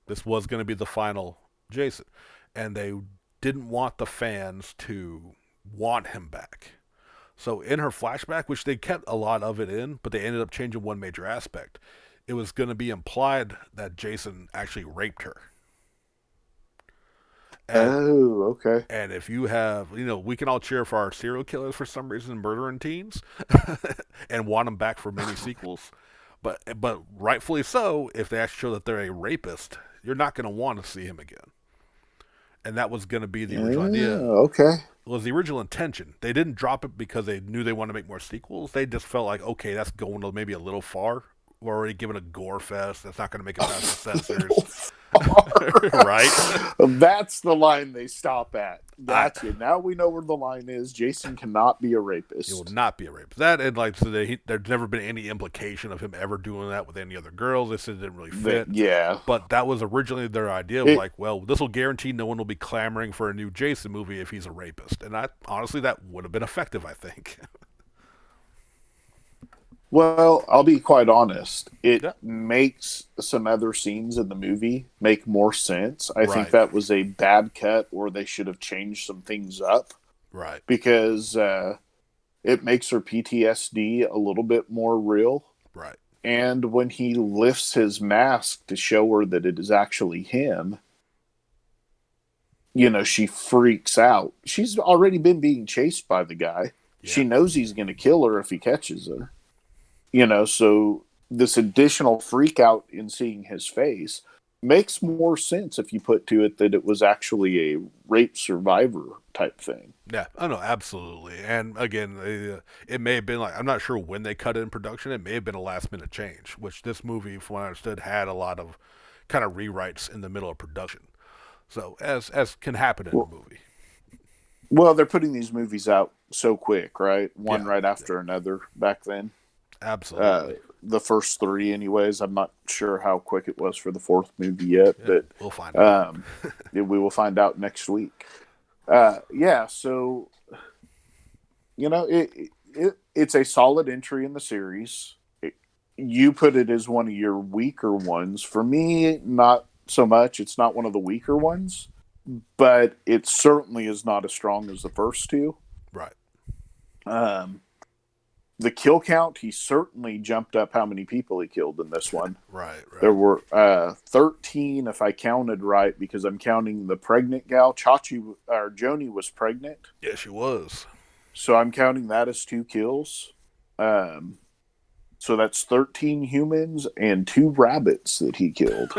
This was going to be the final Jason, and they didn't want the fans to want him back. So in her flashback, which they kept a lot of it in, but they ended up changing one major aspect. It was going to be implied that Jason actually raped her. And Oh, okay. and if you have, we can all cheer for our serial killers for some reason murdering teens, and want them back for many sequels. But rightfully so, if they actually show that they're a rapist, you're not going to want to see him again. And that was going to be the original idea. Yeah, okay. Was the original intention. They didn't drop it because they knew they wanted to make more sequels. They just felt like, okay, that's going maybe a little far. We're already giving a gore fest. That's not going to make it past the censors, right? That's the line they stop at. I, Gotcha. Now we know where the line is. Jason cannot be a It will rapist. not be a rape. That and like so there's never been any implication of him ever doing that with any other girls. They said it didn't really fit. Yeah. But that was originally their idea. Was It, like, well, this will guarantee no one will be clamoring for a new Jason movie if he's a rapist. And I honestly, that would have been effective. I think. well, I'll be quite honest. It Yeah. makes some other scenes in the movie make more sense. I think Right. that was a bad cut, or they should have changed some things up Right. because it makes her PTSD a little bit more real. Right. And when he lifts his mask to show her that it is actually him, she freaks out. She's already been being chased by the guy. Yeah. She knows he's going to kill her if he catches her. So this additional freak out in seeing his face makes more sense if you put to it that it was actually a rape survivor type thing. Yeah, I know, absolutely. And again, it may have been like I'm not sure when they cut it in production. It may have been a last minute change, which this movie, from what I understood, had a lot of kind of rewrites in the middle of production. So as can happen in a Well, movie. well, they're putting these movies out so quick, right? One Yeah, right yeah, after another back then. Uh, absolutely. the first three, anyways. I'm not sure how quick it was for the fourth movie yet, Yeah, but we'll find out. we will find out next week. Yeah, so it's a solid entry in the series. You put it as one of your weaker ones. For me, not so much. It's not one of the weaker ones, but it certainly is not as strong as the first two. Right, Um, the kill count, he certainly jumped up how many people he killed in this one. right, There right. were 13, if I counted right, because I'm counting the pregnant gal. Chachi or Joni was pregnant, Yeah, she was. so I'm counting that as 2 kills. Um, so that's 13 humans and 2 rabbits that he killed.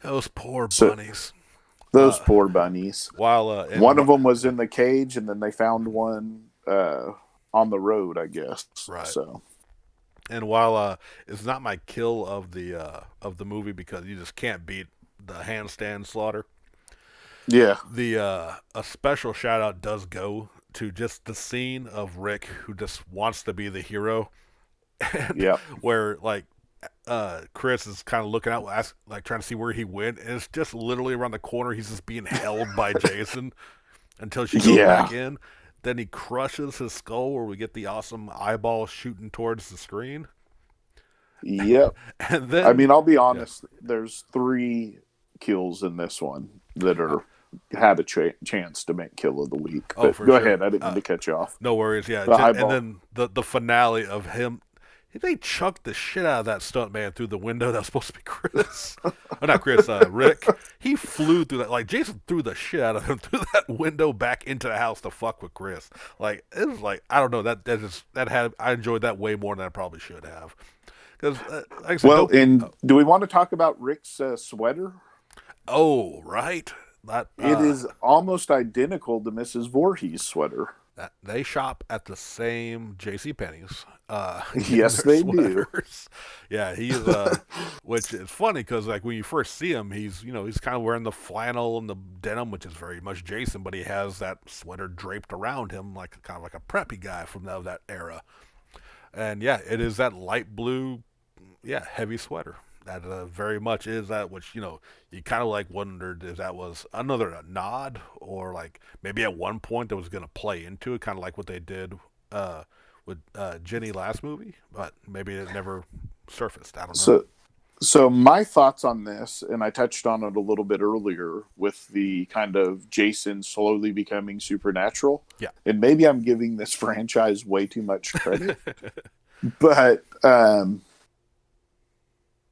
Those poor So bunnies. those Uh, poor bunnies. while One of them was in the cage, and then they found one on the road, I guess. right. So And while it's not my kill of the movie because you just can't beat the handstand slaughter. yeah, The A special shout out does go to just the scene of Rick who just wants to be the hero, and yeah, where like Chris is kind of looking out, like trying to see where he went, and it's just literally around the corner. He's just being held by Jason until she goes yeah, back in. Then he crushes his skull, where we get the awesome eyeball shooting towards the screen, yep. and I then mean, I'll be yeah. honest. There's 3 kills in this one that are had a chance to make kill of the week. Oh, But for go sure. ahead. I didn't mean to cut you off. No worries. Yeah, The and eyeball. then the finale of him. They chucked the shit out of that stunt man through the window. That was supposed to be Chris. Oh, not Chris. Rick. He flew through that. Like Jason threw the shit out of him through that window back into the house to fuck with Chris. Like it was like I don't know that had I enjoyed that way more than I probably should have. Because like I said, Well, no. and do we want to talk about Rick's sweater? Oh, right. That It is almost identical to Mrs. Voorhees' sweater. that they shop at the same J.C. Penney's, getting Yes, their they do. sweaters. Yeah, he's which is funny because like when you first see him, he's kind of wearing the flannel and the denim, which is very much Jason, but he has that sweater draped around him like kind of like a preppy guy from that era. And yeah, it is that light blue, yeah, heavy sweater. That very much is that, which you kind of like wondered if that was another nod or like maybe at one point that was going to play into it, kind of like what they did with Jenny last movie, but maybe it never surfaced. I don't know. So, so my thoughts on this, and I touched on it a little bit earlier with the kind of Jason slowly becoming supernatural. Yeah. And maybe I'm giving this franchise way too much credit, but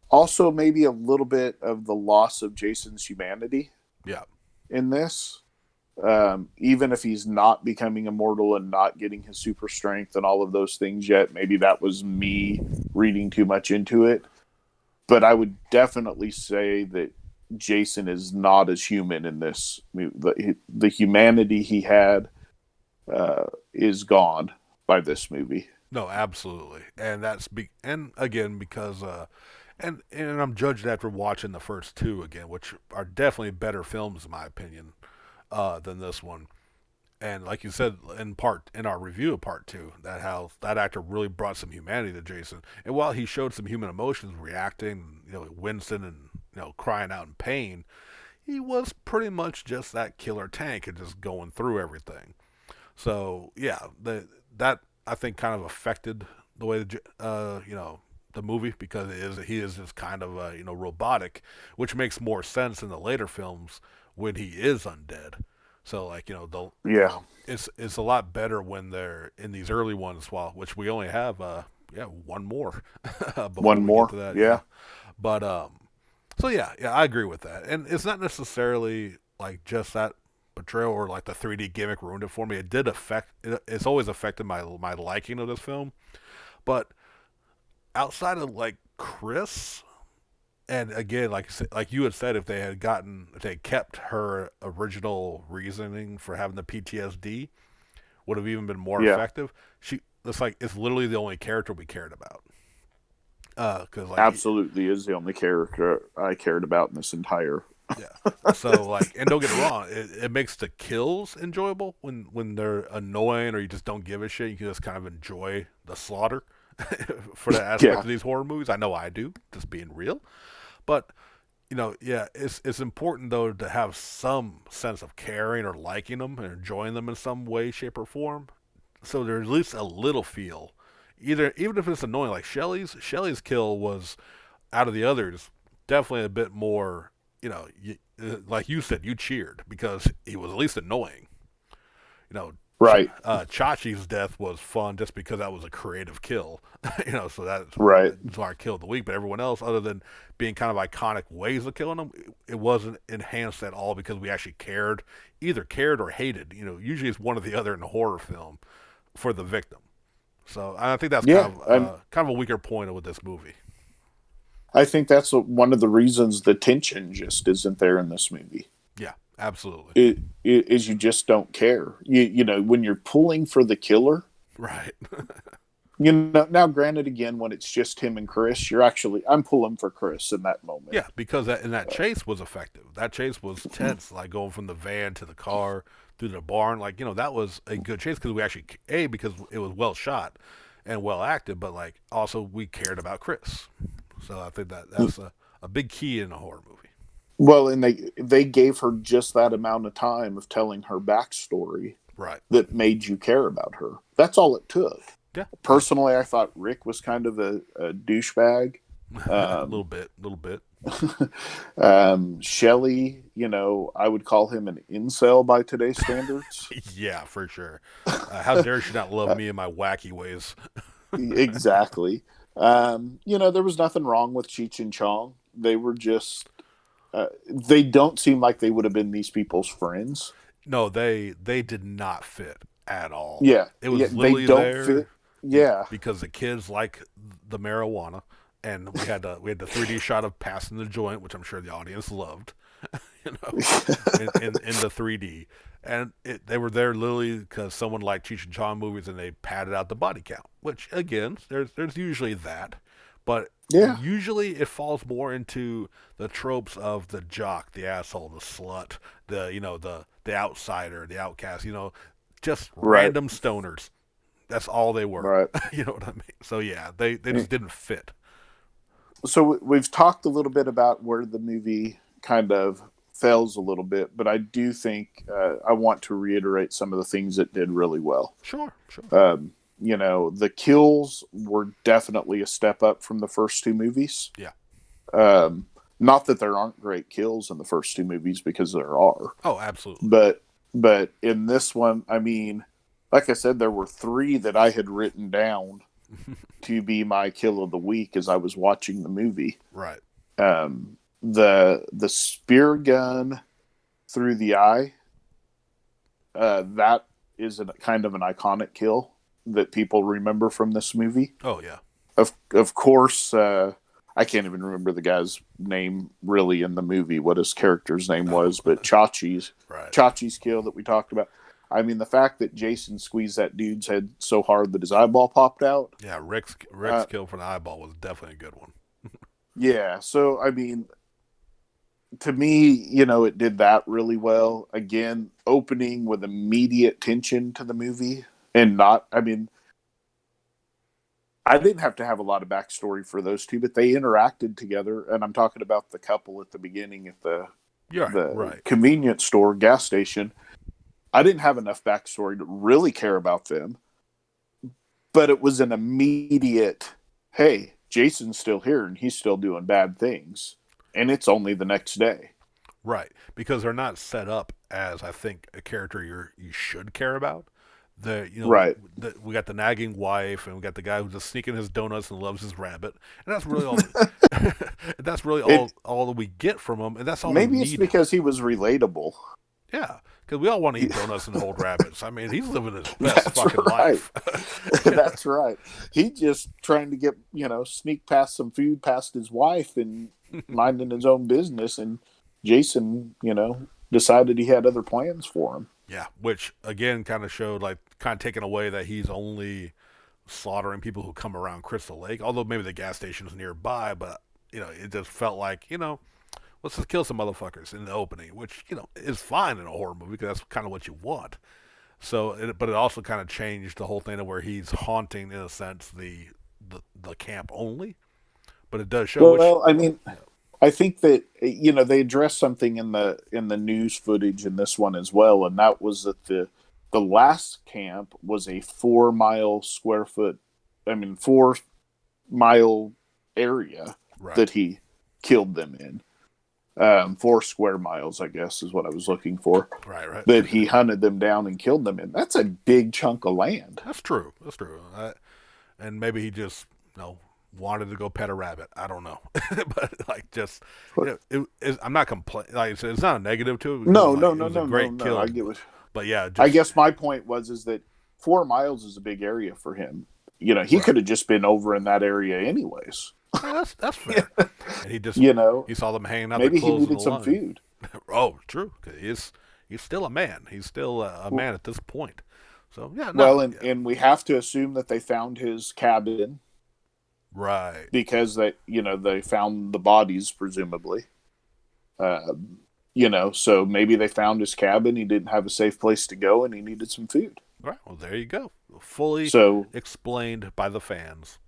also maybe a little bit of the loss of Jason's humanity. Yeah. in this. Even if he's not becoming immortal and not getting his super strength and all of those things yet, maybe that was me reading too much into it. But I would definitely say that Jason is not as human in this. The humanity he had is gone by this movie. No, absolutely, and and again because and I'm judged after watching the first two again, which are definitely better films in my opinion than this one. And like you said in our review of part two, that how that actor really brought some humanity to Jason. And while he showed some human emotions, reacting, wincing and crying out in pain, he was pretty much just that killer tank and just going through everything. So yeah, that I think kind of affected the way the movie because he is just kind of robotic, which makes more sense in the later films when he is undead. So like Yeah, it's a lot better when they're in these early ones, which we only have one more before one we get more. to that, yeah. Yeah, But so yeah, I agree with that, and it's not necessarily like just that portrayal or like the 3D gimmick ruined it for me. It did affect. It's always affected my liking of this film, but outside of like Chris, and again, like you had said, if they kept her original reasoning for having the PTSD, would have even been more yeah, effective. It's literally the only character we cared about. Because absolutely is the only character I cared about in this entire. yeah. So like, and don't get it wrong, it makes the kills enjoyable when they're annoying or you just don't give a shit. You can just kind of enjoy the slaughter for that aspect Yeah, of these horror movies. I know I do, just being real. But yeah, it's important though to have some sense of caring or liking them and enjoying them in some way, shape, or form. So there's at least a little feel. Even if it's annoying, like Shelley's kill was out of the others definitely a bit more. Like you said, you cheered because he was at least annoying. You know, right, Chachi's death was fun just because that was a creative kill. So right. that's our kill of the week. But everyone else, other than being kind of iconic ways of killing them, it wasn't enhanced at all because we actually either cared or hated. Usually it's one or the other in a horror film for the victim. So I think that's Yeah, kind of a weaker point with this movie. I think that's one of the reasons the tension just isn't there in this movie. Yeah, absolutely. It is you just don't care. When you're pulling for the killer. Right. Now granted, again, when it's just him and Chris, I'm pulling for Chris in that moment. Yeah, because that chase was effective. That chase was tense, like going from the van to the car through the barn. Like that was a good chase because we actually because it was well shot and well acted, but like also we cared about Chris. So I think that's a big key in a horror movie. Well, and they gave her just that amount of time of telling her backstory Right. that made you care about her. That's all it took. Yeah. Personally, I thought Rick was kind of a douchebag. A little bit, a little bit. Shelley, I would call him an incel by today's standards. Yeah, for sure. How dare she not love me and my wacky ways? Exactly. There was nothing wrong with Cheech and Chong. They were just, they don't seem like they would have been these people's friends. No, they did not fit at all. Yeah. It Yeah. was They literally don't there fit. Yeah. because the kids like the marijuana, and we had the 3D shot of passing the joint, which I'm sure the audience loved, you know, in the 3D, and they were there literally because someone liked Cheech and Chong movies, and they padded out the body count. Which again, there's usually that, but Yeah. usually it falls more into the tropes of the jock, the asshole, the slut, the outsider, the outcast. Just Right. random stoners. That's all they were. Right. You know what I mean? So yeah, they just didn't fit. So we've talked a little bit about where the movie kind of fails a little bit, but I do think I want to reiterate some of the things it did really well. Sure, sure. The kills were definitely a step up from the first two movies. Yeah. Not that there aren't great kills in the first two movies, because there are, Oh, absolutely. but in this one, I mean, like I said, there were three that I had written down to be my kill of the week as I was watching the movie. Right. The spear gun through the eye, that is a kind of an iconic kill that people remember from this movie. Oh yeah. Of course, I can't even remember the guy's name really in the movie, what his character's name Oh, was, but right. Chachi's kill that we talked about. I mean, the fact that Jason squeezed that dude's head so hard that his eyeball popped out. Yeah, Rick's Uh, kill for the eyeball was definitely a good one. yeah, so I mean, to me, it did that really well. Again, opening with immediate tension to the movie, and not, I mean, I didn't have to have a lot of backstory for those two, but they interacted together. And I'm talking about the couple at the beginning at the You're right, the right, convenience store, gas station. I didn't have enough backstory to really care about them, but it was an immediate, hey, Jason's still here and he's still doing bad things, and it's only the next day. right. Because they're not set up as I think a character you should care about. Right. We got the nagging wife, and we got the guy who's just sneaking his donuts and loves his rabbit, and that's really all. That's really It all that we get from him, and that's all we maybe it's need. because he was relatable. Yeah, because we all want to eat donuts and hold rabbits. I mean, he's living his best That's fucking right. life. That's right. He just trying to get, sneak past some food past his wife and minding his own business. And Jason, decided he had other plans for him. Yeah, which again kind of showed like kind of taking away that he's only slaughtering people who come around Crystal Lake. Although maybe the gas station's nearby, but it just felt like let's just kill some motherfuckers in the opening, which is fine in a horror movie because that's kind of what you want. But it also kind of changed the whole thing to where he's haunting, in a sense, the camp only. But it does show which. Well, I mean, I think that they addressed something in the news footage in this one as well, and that was that the last camp was a 4 mile square foot, I mean 4 mile area Right, that he killed them in. 4 square miles, I guess, is what I was looking for. right, right. That he hunted them down and killed them in. That's a big chunk of land. That's true. That's true. And maybe he just wanted to go pet a rabbit. I don't know, but like just I'm not complaining. Like I said, it's not a negative to it because No, no, it no, was a no, no, great no. I kill. get what. But yeah, I just guess my point was that 4 miles is a big area for him. He right. could have just been over in that area anyways. Yeah, that's fair. And he just you know, he saw them hanging out their maybe he clothes in needed the some line. food. Oh, true. 'Cause he's still a man. He's still a man at this point. So yeah, Well, no, and yeah, and we have to assume that they found his cabin right. because they found the bodies presumably. Uh, so maybe they found his cabin. He didn't have a safe place to go, and he needed some food. Right. Well, there you go. Fully So explained by the fans.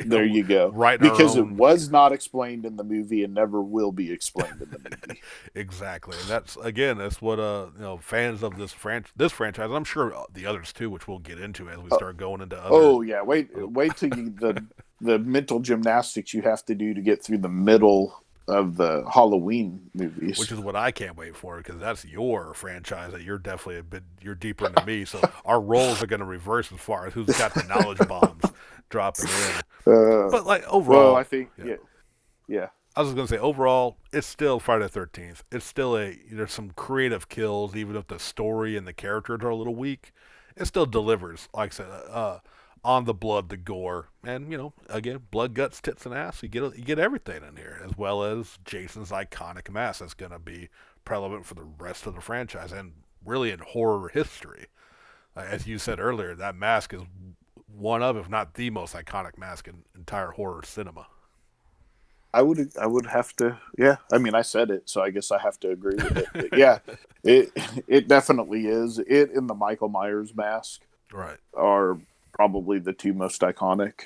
there you go. Writing our Because it own. was not explained in the movie and never will be explained in the movie. Exactly, and that's what fans of this franchise. I'm sure the others too, which we'll get into as we start going into other. Oh yeah, wait other wait till the mental gymnastics you have to do to get through the middle of the Halloween which movies. is what I can't wait for because that's your franchise that you're definitely you're deeper into me. So our roles are going to reverse as far as who's got the knowledge bombs dropping in. Uh, But like well, I overall, think yeah. yeah. I was going to say overall, it's still Friday the 13th. It's still there's some creative kills, even if the story and the characters are a little weak. It still delivers, like I said, on the blood, the gore, and again, blood, guts, tits, and ass. You get everything in here, as well as Jason's iconic mask that's going to be prevalent for the rest of the franchise and really in horror history. As you said earlier, that mask is one of, if not the most iconic mask in entire horror cinema. I would have to, yeah. I mean, I said it, so I guess I have to agree with it. But yeah, it it definitely is. It and the Michael Myers mask Right. are probably the two most iconic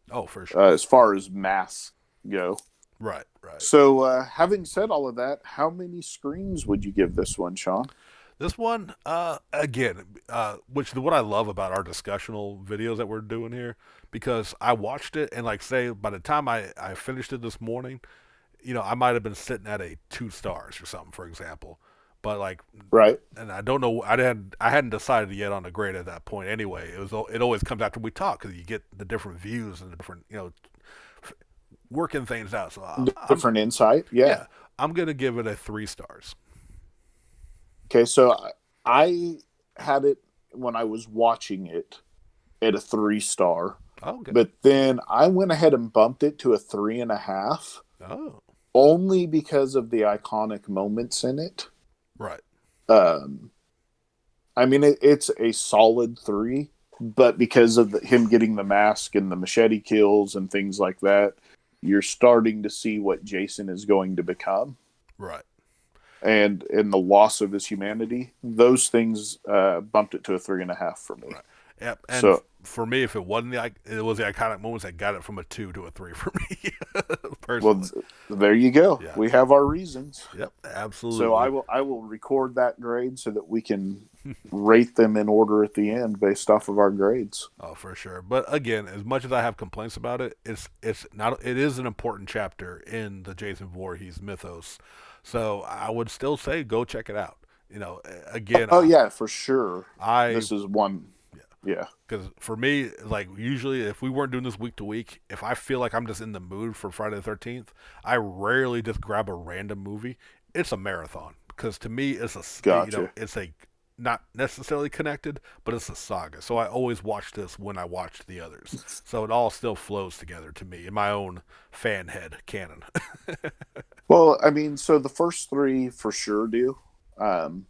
Oh, for sure. as far as masks go. Right, right. So, having said all of that, how many screens would you give this one, Sean? This one, again, which is what I love about our discussional videos that we're doing here, because I watched it and like say by the time I finished it this morning, I might have been sitting at a 2 stars or something, for example. But like, Right. and I don't know, I hadn't decided yet on the grade at that point. Anyway, it always comes after we talk because you get the different views and the different working things out. So I'm Different insight. Yeah. yeah, I'm gonna give it a 3 stars. Okay, so I had it when I was watching it at a 3 star, Okay. but then I went ahead and bumped it to a 3.5 Oh, only because of the iconic moments in it. right. Um, I mean, it's a solid 3, but because of him getting the mask and the machete kills and things like that, you're starting to see what Jason is going to become, Right. and in the loss of his humanity. Those things bumped it to a 3.5 for me. Right. Yep. And So, for me, if it wasn't it was the iconic moments that got it from a 2 to a 3 for me, well, personally. there you go. Yeah. We have our reasons. Yep. So I Absolutely. will I will record that grade so that we can rate them in order at the end based off of our grades. Oh, for sure. But again, as much as I have complaints about it, it's not. It is an important chapter in the Jason Voorhees mythos. So I would still say go check it out. You know, again, Oh yeah, for sure. I This is one. yeah, Yeah, because for me, like usually, if we weren't doing this week to week, if I feel like I'm just in the mood for Friday the 13th, I rarely just grab a random movie. It's a marathon because to me, gotcha. it's a not necessarily connected, but it's a saga. So I always watch this when I watched the others. So it all still flows together to me in my own fan head canon. Well, I mean, so the first three for sure do. Um,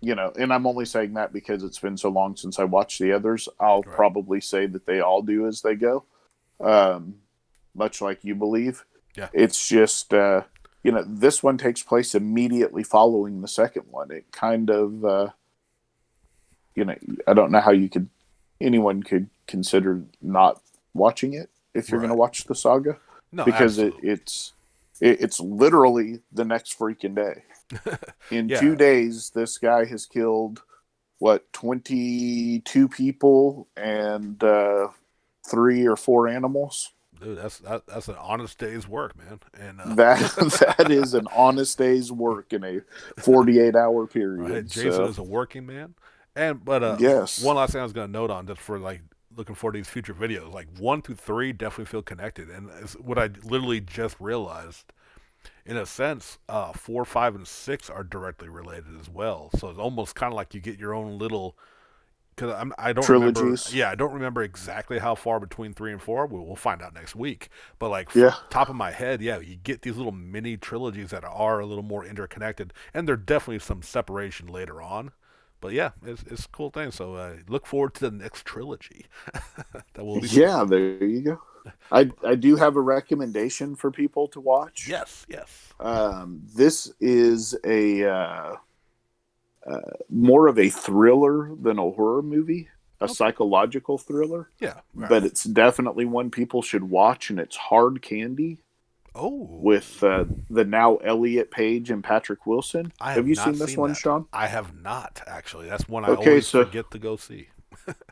and I'm only saying that because it's been so long since I watched the others. I'll Right. probably say that they all do as they go, um, much like you believe. Yeah. It's just, this one takes place immediately following the second one. It kind of, you know, I don't know how anyone could consider not watching it if you're going to Right. watch the saga, No, because absolutely. it's literally the next freaking day. In two Yeah. days, this guy has killed what 22 people and 3 or 4 animals. Dude, that's an honest day's work, man. And That that is an honest day's work in a 48-hour right, period. Jason So is a working man. And but yes, one last thing I was gonna note on just for like looking for these future videos, like 1 through 3 definitely feel connected, and it's what I literally just realized. In a sense, 4, 5, and 6 are directly related as well. So it's almost kind of like you get your own little. Because I don't remember. trilogies. Yeah, I don't remember exactly how far between 3 and 4. We'll find out next week. But like Yeah, top of my head, yeah, you get these little mini trilogies that are a little more interconnected, and there's definitely some separation later on. But yeah, it's a cool thing. So look forward to the next trilogy that we'll be seeing. yeah. There you go. I do have a recommendation for people to watch. Yes, yes. This is a more of a thriller than a horror movie, a Okay. psychological thriller, Yeah. Right. but it's definitely one people should watch, and it's Hard Candy Oh, with the now Elliot Page and Patrick Wilson. I Have have you not seen this seen one, that. Sean? I have not actually. That's one I Okay, always so forget to go see.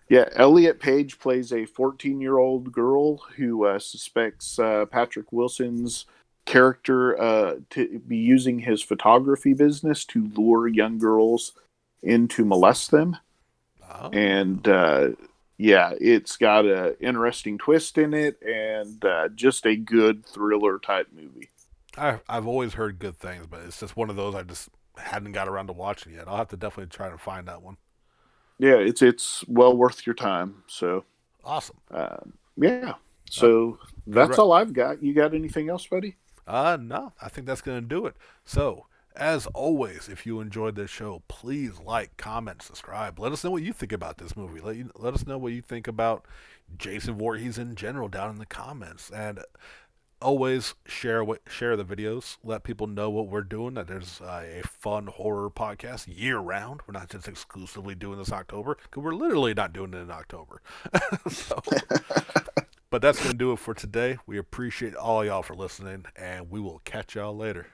yeah, Elliot Page plays a 14-year-old girl who suspects Patrick Wilson's character to be using his photography business to lure young girls in to molest them. Oh, And yeah, it's got an interesting twist in it, and just a good thriller type movie. I've always heard good things, but it's just one of those I just hadn't got around to watching yet. I'll have to definitely try to find that one. Yeah, it's well worth your time. So Awesome. yeah, Uh, so good. that's all I've got. You got anything else, buddy? No, I think that's gonna do it. So, as always, if you enjoyed this show, please like, comment, subscribe. Let us know what you think about this movie. Let us know what you think about Jason Voorhees in general down in the comments. And always share the videos. Let people know what we're doing. That there's a fun horror podcast year round. We're not just exclusively doing this in October because we're literally not doing it in October. So, but that's gonna do it for today. We appreciate all y'all for listening, and we will catch y'all later.